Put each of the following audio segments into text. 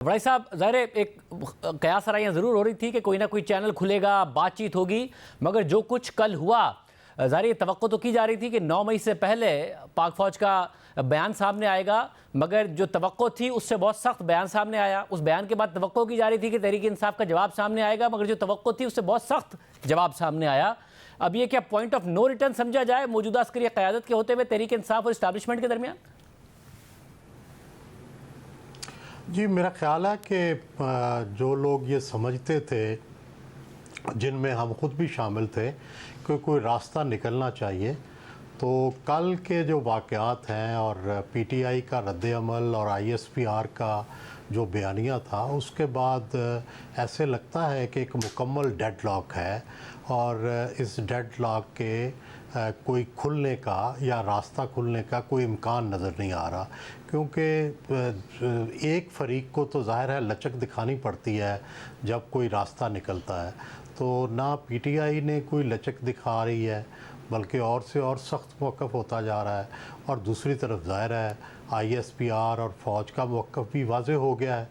بڑائی صاحب، ظاہر ہے ایک قیاس آرائیاں ضرور ہو رہی تھی کہ کوئی نہ کوئی چینل کھلے گا، بات چیت ہوگی، مگر جو کچھ کل ہوا، ظاہر یہ توقع تو کی جا رہی تھی کہ 9 مئی سے پہلے پاک فوج کا بیان سامنے آئے گا، مگر جو توقع تھی اس سے بہت سخت بیان سامنے آیا۔ اس بیان کے بعد توقع کی جا رہی تھی کہ تحریک انصاف کا جواب سامنے آئے گا، مگر جو توقع تھی اس سے بہت سخت جواب سامنے آیا۔ اب یہ کیا پوائنٹ آف نو ریٹرن سمجھا جائے موجودہ عسکری قیادت کے ہوتے ہوئے تحریک انصاف اور اسٹیبلشمنٹ کے درمیان؟ جی، میرا خیال ہے کہ جو لوگ یہ سمجھتے تھے، جن میں ہم خود بھی شامل تھے، کہ کوئی راستہ نکلنا چاہیے، تو کل کے جو واقعات ہیں اور پی ٹی آئی کا رد عمل اور آئی ایس پی آر کا جو بیانیہ تھا، اس کے بعد ایسے لگتا ہے کہ ایک مکمل ڈیڈ لاک ہے، اور اس ڈیڈ لاک کے کوئی کھلنے کا یا راستہ کھلنے کا کوئی امکان نظر نہیں آ رہا، کیونکہ ایک فریق کو تو ظاہر ہے لچک دکھانی پڑتی ہے جب کوئی راستہ نکلتا ہے، تو نہ پی ٹی آئی نے کوئی لچک دکھا رہی ہے، بلکہ اور سے اور سخت موقف ہوتا جا رہا ہے، اور دوسری طرف ظاہر ہے آئی ایس پی آر اور فوج کا موقف بھی واضح ہو گیا ہے۔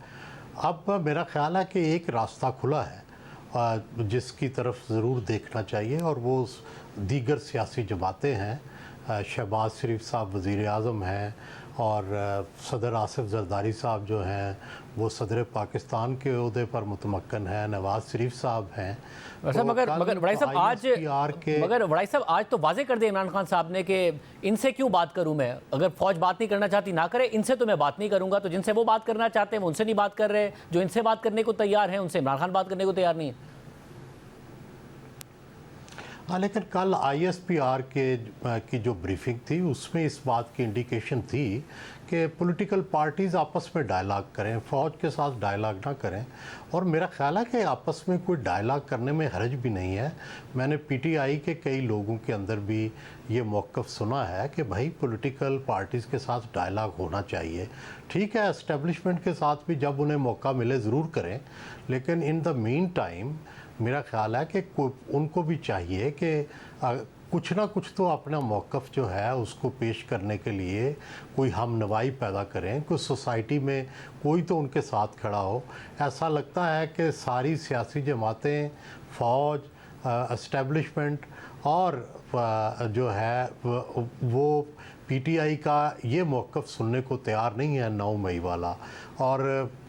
اب میرا خیال ہے کہ ایک راستہ کھلا ہے جس کی طرف ضرور دیکھنا چاہیے، اور وہ دیگر سیاسی جماعتیں ہیں۔ شہباز شریف صاحب وزیر اعظم ہیں، اور صدر آصف زرداری صاحب جو ہیں وہ صدر پاکستان کے عہدے پر متمکن ہیں، نواز شریف صاحب ہیں۔ مگر بڑائی صاحب آج تو واضح کر دیا عمران خان صاحب نے کہ ان سے کیوں بات کروں میں، اگر فوج بات نہیں کرنا چاہتی نہ کرے، ان سے تو میں بات نہیں کروں گا، تو جن سے وہ بات کرنا چاہتے ہیں وہ ان سے نہیں بات کر رہے، جو ان سے بات کرنے کو تیار ہیں ان سے عمران خان بات کرنے کو تیار نہیں ہے۔ ہاں، لیکن کل آئی ایس پی آر کی جو بریفنگ تھی اس میں اس بات کی انڈیکیشن تھی کہ پولیٹیکل پارٹیز آپس میں ڈائلاگ کریں، فوج کے ساتھ ڈائلاگ نہ کریں، اور میرا خیال ہے کہ آپس میں کوئی ڈائلاگ کرنے میں حرج بھی نہیں ہے۔ میں نے پی ٹی آئی کے کئی لوگوں کے اندر بھی یہ موقف سنا ہے کہ بھائی پولیٹیکل پارٹیز کے ساتھ ڈائلاگ ہونا چاہیے، ٹھیک ہے اسٹیبلشمنٹ کے ساتھ بھی جب انہیں موقع ملے ضرور کریں، لیکن ان دا مین ٹائم میرا خیال ہے کہ ان کو بھی چاہیے کہ کچھ نہ کچھ تو اپنا موقف جو ہے اس کو پیش کرنے کے لیے کوئی ہم نوائی پیدا کریں، کوئی سوسائٹی میں کوئی تو ان کے ساتھ کھڑا ہو۔ ایسا لگتا ہے کہ ساری سیاسی جماعتیں، فوج، اسٹیبلشمنٹ اور جو ہے وہ پی ٹی آئی کا یہ موقف سننے کو تیار نہیں ہے 9 مئی والا، اور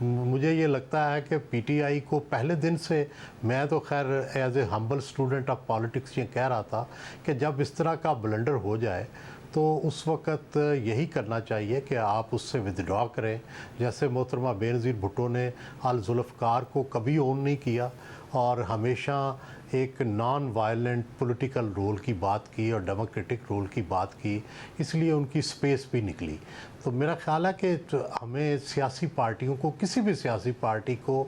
مجھے یہ لگتا ہے کہ پی ٹی آئی کو پہلے دن سے، میں تو خیر as a humble student of politics یہ کہہ رہا تھا کہ جب اس طرح کا بلنڈر ہو جائے تو اس وقت یہی کرنا چاہیے کہ آپ اس سے ودڈرا کریں، جیسے محترمہ بینظیر بھٹو نے الذوالفقار کو کبھی اون نہیں کیا، اور ہمیشہ ایک نان وائلنٹ پولیٹیکل رول کی بات کی اور ڈیموکریٹک رول کی بات کی، اس لیے ان کی سپیس بھی نکلی۔ تو میرا خیال ہے کہ ہمیں سیاسی پارٹیوں کو، کسی بھی سیاسی پارٹی کو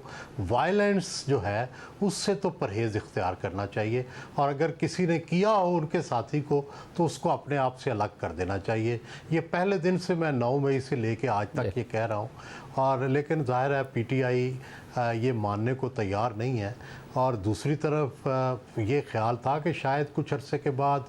وائلنس جو ہے اس سے تو پرہیز اختیار کرنا چاہیے، اور اگر کسی نے کیا ہو ان کے ساتھی کو تو اس کو اپنے آپ سے الگ کر دینا چاہیے۔ یہ پہلے دن سے میں 9 مئی سے لے کے آج تک یہ کہہ رہا ہوں، اور لیکن ظاہر ہے پی ٹی آئی یہ ماننے کو تیار نہیں ہے، اور دوسری طرف یہ خیال تھا کہ شاید کچھ عرصے کے بعد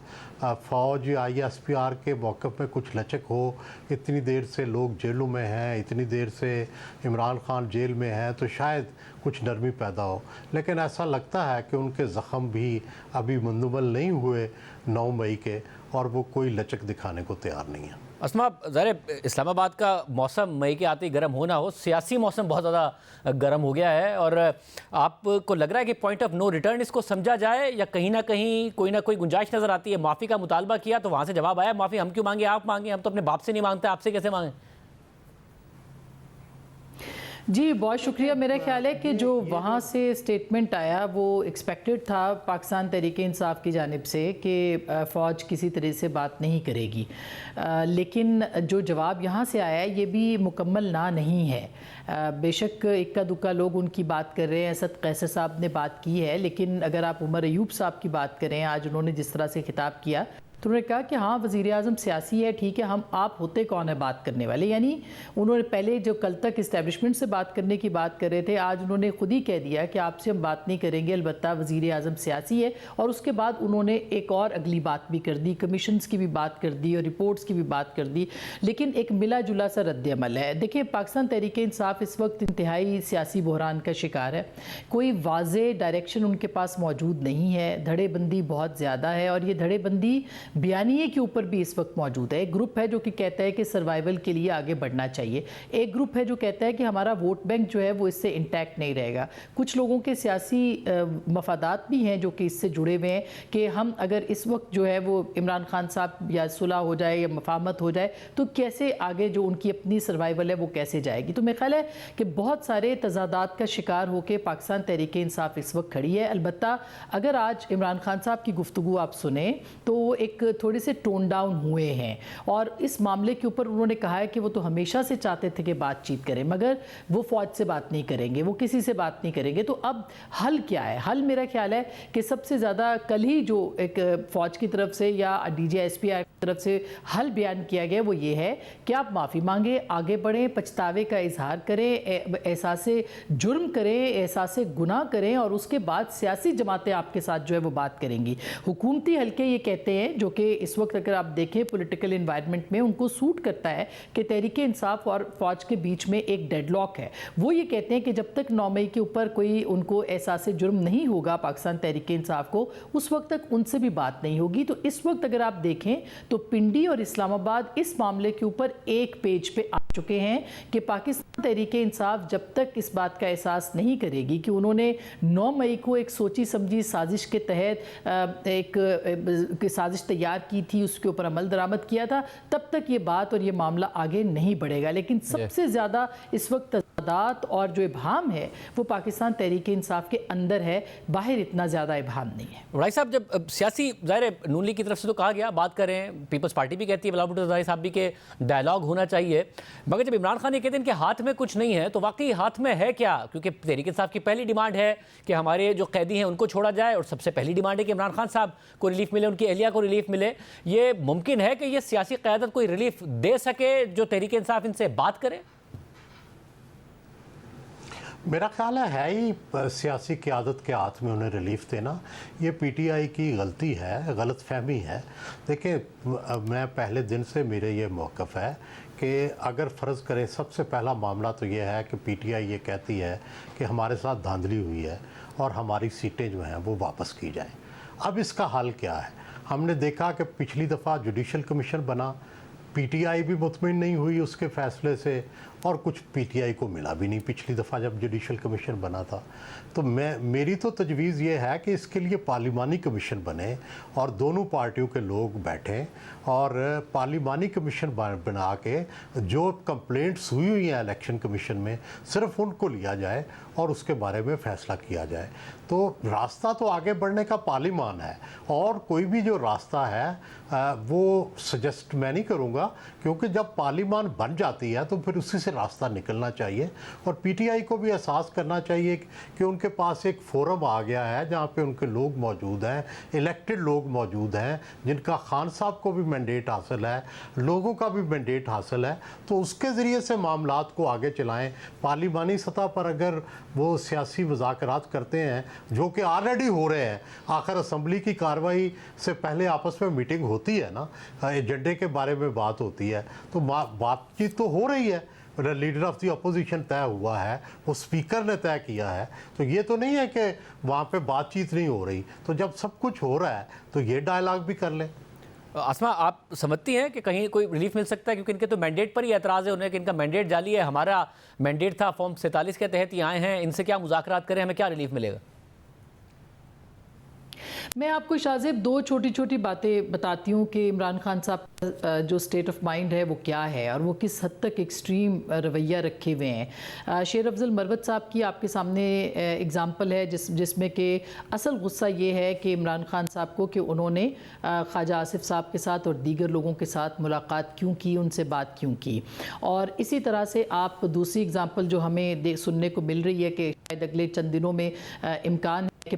فوج یا آئی ایس پی آر کے موقف میں کچھ لچک ہو، اتنی دیر سے لوگ جیلوں میں ہیں، اتنی دیر سے عمران خان جیل میں ہیں، تو شاید کچھ نرمی پیدا ہو، لیکن ایسا لگتا ہے کہ ان کے زخم بھی ابھی مندمل نہیں ہوئے 9 مئی کے، اور وہ کوئی لچک دکھانے کو تیار نہیں ہے۔ اسما، ظاہر اسلام آباد کا موسم مئی کے آتے ہی گرم ہونا ہو، سیاسی موسم بہت زیادہ گرم ہو گیا ہے، اور آپ کو لگ رہا ہے کہ پوائنٹ آف نو ریٹرن اس کو سمجھا جائے، یا کہیں نہ کہیں کوئی نہ کوئی گنجائش نظر آتی ہے؟ معافی کا مطالبہ کیا تو وہاں سے جواب آیا معافی ہم کیوں مانگیں، آپ مانگیں، ہم تو اپنے باپ سے نہیں مانگتے، آپ سے کیسے مانگیں؟ جی بہت شکریہ۔ میرا خیال ہے کہ جو وہاں سے سٹیٹمنٹ آیا وہ ایکسپیکٹڈ تھا پاکستان تحریک انصاف کی جانب سے کہ فوج کسی طرح سے بات نہیں کرے گی، لیکن جو جواب یہاں سے آیا یہ بھی مکمل نہ نہیں ہے۔ بے شک اکا دکا لوگ ان کی بات کر رہے ہیں، اسد قیصر صاحب نے بات کی ہے، لیکن اگر آپ عمر ایوب صاحب کی بات کریں، آج انہوں نے جس طرح سے خطاب کیا تو انہوں نے کہا کہ ہاں وزیر اعظم سیاسی ہے، ٹھیک ہے، آپ ہوتے کون ہے بات کرنے والے؟ یعنی انہوں نے پہلے جو کل تک اسٹیبلشمنٹ سے بات کرنے کی بات کر رہے تھے، آج انہوں نے خود ہی کہہ دیا کہ آپ سے ہم بات نہیں کریں گے، البتہ وزیر اعظم سیاسی ہے. اور اس کے بعد انہوں نے ایک اور اگلی بات بھی کر دی، کمیشنز کی بھی بات کر دی اور رپورٹس کی بھی بات کر دی، لیکن ایک ملا جلا سا رد عمل ہے. دیکھیں پاکستان تحریک انصاف اس وقت انتہائی سیاسی بحران کا شکار ہے. کوئی واضح ڈائریکشن ان کے پاس موجود نہیں ہے، دھڑے بندی بہت زیادہ ہے، اور یہ دھڑے بندی بیانیے کے اوپر بھی اس وقت موجود ہے. ایک گروپ ہے جو کہ کہتا ہے کہ سروائیول کے لیے آگے بڑھنا چاہیے، ایک گروپ ہے جو کہتا ہے کہ ہمارا ووٹ بینک جو ہے وہ اس سے انٹیکٹ نہیں رہے گا. کچھ لوگوں کے سیاسی مفادات بھی ہیں جو کہ اس سے جڑے ہوئے ہیں کہ ہم اگر اس وقت جو ہے وہ عمران خان صاحب یا صلح ہو جائے یا مفاہمت ہو جائے تو کیسے آگے جو ان کی اپنی سروائیول ہے وہ کیسے جائے گی. تو میرا خیال ہے کہ بہت سارے تضادات کا شکار ہو کے پاکستان تحریک انصاف اس وقت کھڑی ہے. البتہ اگر آج عمران خان صاحب کی گفتگو آپ سنیں تو وہ ایک تھوڑے سے ٹون ڈاؤن ہوئے ہیں، اور اس معاملے کے اوپر انہوں نے کہا ہے کہ وہ تو ہمیشہ سے چاہتے تھے کہ بات چیت کریں، مگر وہ فوج سے بات نہیں کریں گے، وہ کسی سے بات نہیں کریں گے. تو اب حل کیا ہے؟ حل میرا خیال ہے کہ سب سے زیادہ کل ہی جو ایک فوج کی طرف سے یا ڈی جی ایس پی آئی کی طرف سے حل بیان کیا گیا وہ یہ ہے کہ آپ معافی مانگیں، آگے بڑھیں، پچھتاوے کا اظہار کریں، احساس جرم کریں، احساس گناہ کریں، اور اس کے بعد سیاسی جماعتیں آپ کے ساتھ جو ہے وہ بات کریں گی. حکومتی حلقے یہ کہتے ہیں، جو کہ اس وقت اگر آپ دیکھیں پولیٹیکل انوائرمنٹ میں ان کو سوٹ کرتا ہے کہ تحریک انصاف اور فوج کے بیچ میں ایک ڈیڈ لاک ہے. وہ یہ کہتے ہیں کہ جب تک 9 مئی کے اوپر کوئی ان کو احساس جرم نہیں ہوگا پاکستان تحریک انصاف کو، اس وقت تک ان سے بھی بات نہیں ہوگی. تو اس وقت اگر آپ دیکھیں تو پنڈی اور اسلام آباد اس معاملے کے اوپر ایک پیج پہ آ چکے ہیں کہ پاکستان تحریک انصاف جب تک اس بات کا احساس نہیں کرے گی کہ انہوں نے 9 مئی کو ایک سوچی سمجھی سازش کے تحت ایک سازش تیار کی تھی، اس کے اوپر عمل درآمد کیا تھا، تب تک یہ بات اور یہ معاملہ آگے نہیں بڑھے گا. لیکن سب سے زیادہ اس وقت تضادات اور جو ابہام ہے وہ پاکستان تحریک انصاف کے اندر ہے، باہر اتنا زیادہ ابہام نہیں ہے. رائی صاحب، جب سیاسی ظاہر نون لیگ کی طرف سے تو کہا گیا بات کریں، پیپلز پارٹی بھی کہتی ہے، بلاول بھٹو زرداری صاحب بھی کہ ڈائلاگ ہونا چاہیے، مگر جب عمران خان یہ کہتے ہیں کہ ہاتھ میں کچھ نہیں ہے تو واقعی ہاتھ میں ہے کیا؟ کیونکہ تحریک انصاف کی پہلی ڈیمانڈ ہے کہ ہمارے جو قیدی ہیں ان کو چھوڑا جائے، اور سب سے پہلی ڈیمانڈ ہے کہ عمران خان صاحب کو ریلیف ملے، ان کی اہلیہ کو ریلیف ملے. یہ ممکن ہے کہ یہ سیاسی قیادت کوئی ریلیف دے سکے جو تحریک انصاف ان سے بات کرے؟ میرا خیال ہے ہی سیاسی قیادت کے ہاتھ میں انہیں ریلیف دینا. یہ پی ٹی آئی کی غلطی ہے، غلط فہمی ہے. دیکھیں میں پہلے دن سے میرے یہ موقف ہے کہ اگر فرض کریں سب سے پہلا معاملہ تو یہ ہے کہ پی ٹی آئی یہ کہتی ہے کہ ہمارے ساتھ دھاندلی ہوئی ہے اور ہماری سیٹیں جو ہیں وہ واپس کی جائیں. اب اس کا حل کیا ہے؟ ہم نے دیکھا کہ پچھلی دفعہ جوڈیشل کمیشن بنا، پی ٹی آئی بھی مطمئن نہیں ہوئی اس کے فیصلے سے، اور کچھ پی ٹی آئی کو ملا بھی نہیں پچھلی دفعہ جب جوڈیشل کمیشن بنا تھا. تو میری تو تجویز یہ ہے کہ اس کے لیے پارلیمانی کمیشن بنے اور دونوں پارٹیوں کے لوگ بیٹھیں اور پارلیمانی کمیشن بنا کے جو کمپلینٹس ہوئی ہیں الیکشن کمیشن میں صرف ان کو لیا جائے اور اس کے بارے میں فیصلہ کیا جائے. تو راستہ تو آگے بڑھنے کا پارلیمان ہے، اور کوئی بھی جو راستہ ہے وہ سجیسٹ میں نہیں کروں گا، کیونکہ جب پارلیمان بن جاتی ہے تو پھر اسی سے راستہ نکلنا چاہیے. اور پی ٹی آئی کو بھی احساس کرنا چاہیے کہ ان کے پاس ایک فورم آ گیا ہے جہاں پہ ان کے لوگ موجود ہیں، الیکٹڈ لوگ موجود ہیں جن کا خان صاحب کو بھی مینڈیٹ حاصل ہے، لوگوں کا بھی مینڈیٹ حاصل ہے. تو اس کے ذریعے سے معاملات کو آگے چلائیں. پارلیمانی سطح پر اگر وہ سیاسی مذاکرات کرتے ہیں جو کہ آلریڈی ہو رہے ہیں، آخر اسمبلی کی کارروائی سے پہلے آپس میں میٹنگ ہوتی ہے نا، ایجنڈے کے بارے میں بات ہوتی ہے، تو بات چیت تو ہو رہی ہے. لیڈر آف دی اپوزیشن طے ہوا ہے، وہ اسپیکر نے طے کیا ہے. تو یہ تو نہیں ہے کہ وہاں پہ بات چیت نہیں ہو رہی. تو جب سب کچھ ہو رہا ہے تو یہ ڈائلاگ بھی کر لیں. اسما، آپ سمجھتی ہیں کہ کہیں کوئی ریلیف مل سکتا ہے؟ کیونکہ ان کے تو مینڈیٹ پر ہی اعتراض ہے انہیں کہ ان کا مینڈیٹ جعلی ہے، ہمارا مینڈیٹ تھا فارم 47 کے تحت یہ آئے ہیں، ان سے کیا مذاکرات کریں، ہمیں کیا ریلیف ملے گا؟ میں آپ کو شاذب 2 چھوٹی چھوٹی باتیں بتاتی ہوں کہ عمران خان صاحب کا جو سٹیٹ آف مائنڈ ہے وہ کیا ہے اور وہ کس حد تک ایکسٹریم رویہ رکھے ہوئے ہیں. شیر افضل مروت صاحب کی آپ کے سامنے اگزامپل ہے جس میں کہ اصل غصہ یہ ہے کہ عمران خان صاحب کو کہ انہوں نے خواجہ آصف صاحب کے ساتھ اور دیگر لوگوں کے ساتھ ملاقات کیوں کی، ان سے بات کیوں کی. اور اسی طرح سے آپ دوسری اگزامپل جو ہمیں سننے کو مل رہی ہے کہ شاید اگلے چند دنوں میں امکان ہے کہ